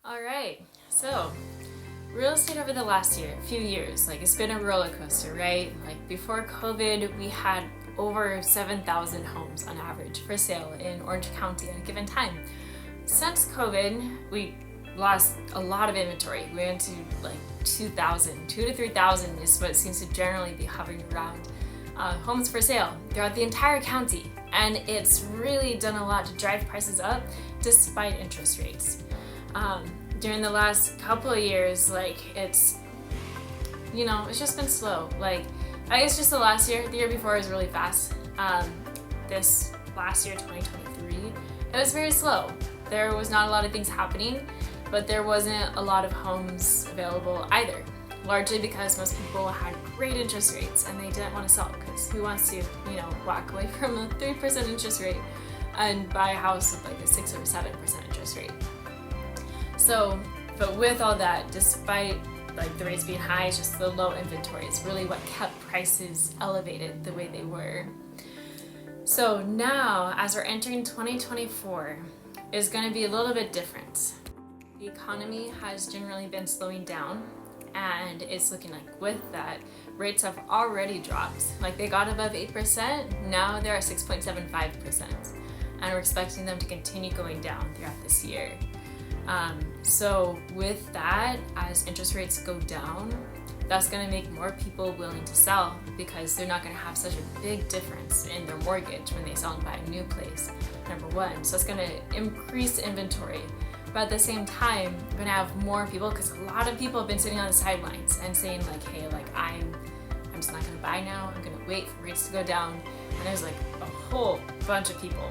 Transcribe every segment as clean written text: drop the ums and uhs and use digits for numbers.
All right, so real estate over the last few years, it's been a roller coaster, right? Like before COVID, we had over 7,000 homes on average for sale in Orange County at a given time. Since COVID, we lost a lot of inventory. We went to like 2,000, 2 to 3,000 is what seems to generally be hovering around homes for sale throughout the entire county. And it's really done a lot to drive prices up despite interest rates. During the last couple of years, it's just been slow. I guess just the year before was really fast. This last year, 2023, it was very slow. There was not a lot of things happening, but there wasn't a lot of homes available either. Largely because most people had great interest rates and they didn't want to sell because who wants to, walk away from a 3% interest rate and buy a house with a 6 or 7% interest rate. So, but with all that, despite the rates being high, it's just the low inventory is really what kept prices elevated the way they were. So now, as we're entering 2024, is going to be a little bit different. The economy has generally been slowing down, and it's looking like with that, rates have already dropped. They got above 8%, now they're at 6.75%, and we're expecting them to continue going down throughout this year. So with that, as interest rates go down, that's going to make more people willing to sell because they're not going to have such a big difference in their mortgage when they sell and buy a new place, number one. So it's going to increase inventory. But at the same time, we're going to have more people because a lot of people have been sitting on the sidelines and saying hey, I'm just not going to buy now. I'm going to wait for rates to go down. And there's a whole bunch of people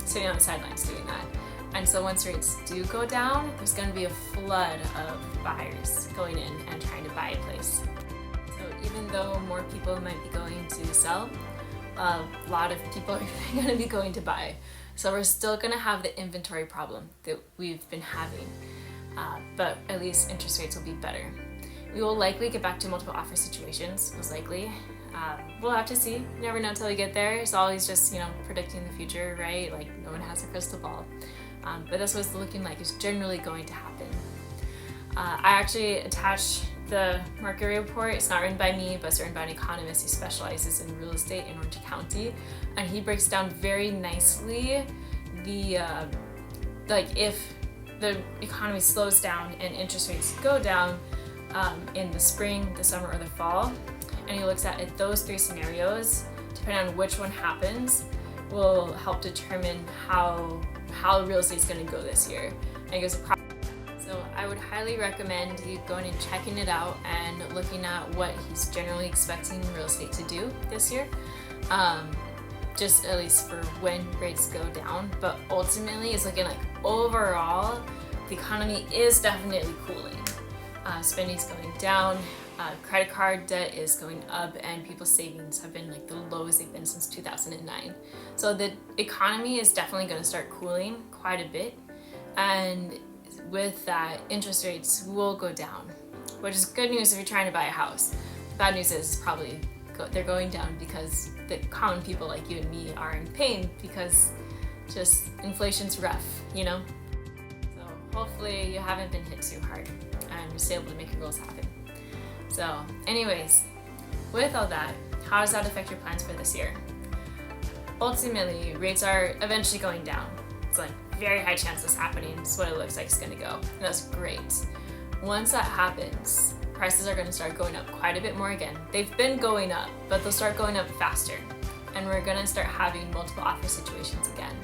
sitting on the sidelines doing that. And so once rates do go down, there's going to be a flood of buyers going in and trying to buy a place. So even though more people might be going to sell, a lot of people are going to be going to buy. So we're still going to have the inventory problem that we've been having, but at least interest rates will be better. We will likely get back to multiple offer situations, most likely. We'll have to see. You never know until we get there. It's always just, predicting the future, right? No one has a crystal ball. But that's what it's looking like is generally going to happen. I actually attached the market report. It's not written by me, but it's written by an economist who specializes in real estate in Orange County. And he breaks down very nicely the, if the economy slows down and interest rates go down in the spring, the summer, or the fall. And he looks at those three scenarios, depending on which one happens, will help determine how real estate is going to go this year. And so I would highly recommend you going and checking it out and looking at what he's generally expecting real estate to do this year, just at least for when rates go down. But ultimately, it's looking overall, the economy is definitely cooling. Spending's going down. Credit card debt is going up, and people's savings have been the lowest they've been since 2009. So the economy is definitely going to start cooling quite a bit, and with that, interest rates will go down, which is good news if you're trying to buy a house. Bad news is probably they're going down because the common people like you and me are in pain because just inflation's rough, So hopefully you haven't been hit too hard and you're still able to make your goals happen. So anyways, with all that, how does that affect your plans for this year? Ultimately, rates are eventually going down. It's very high chance this happening. It's what it looks like it's going to go. And that's great. Once that happens, prices are going to start going up quite a bit more again. They've been going up, but they'll start going up faster. And we're going to start having multiple offer situations again.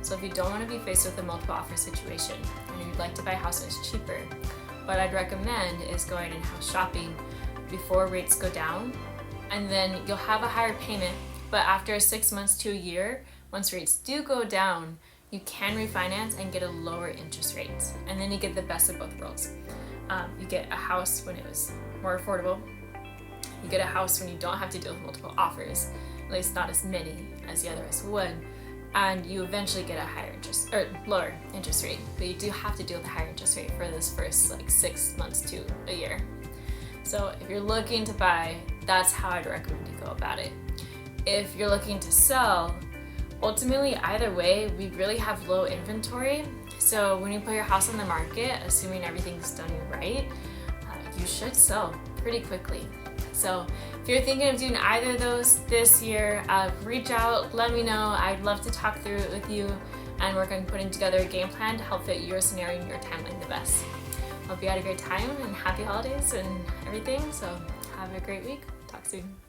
So if you don't want to be faced with a multiple offer situation and you'd like to buy a house that's cheaper, what I'd recommend is going and house shopping before rates go down, and then you'll have a higher payment, but after 6 months to a year, once rates do go down, you can refinance and get a lower interest rate, and then you get the best of both worlds. You get a house when it was more affordable, you get a house when you don't have to deal with multiple offers, at least not as many as the others would, and you eventually get a lower interest rate, but you do have to deal with a higher interest rate for this first 6 months to a year. So if you're looking to buy, that's how I'd recommend you go about it. If you're looking to sell, ultimately either way, we really have low inventory So when you put your house on the market, assuming everything's done right, you should sell pretty quickly. So if you're thinking of doing either of those this year, reach out, let me know. I'd love to talk through it with you and work on putting together a game plan to help fit your scenario and your timeline the best. Hope you had a great time and happy holidays and everything. So have a great week. Talk soon.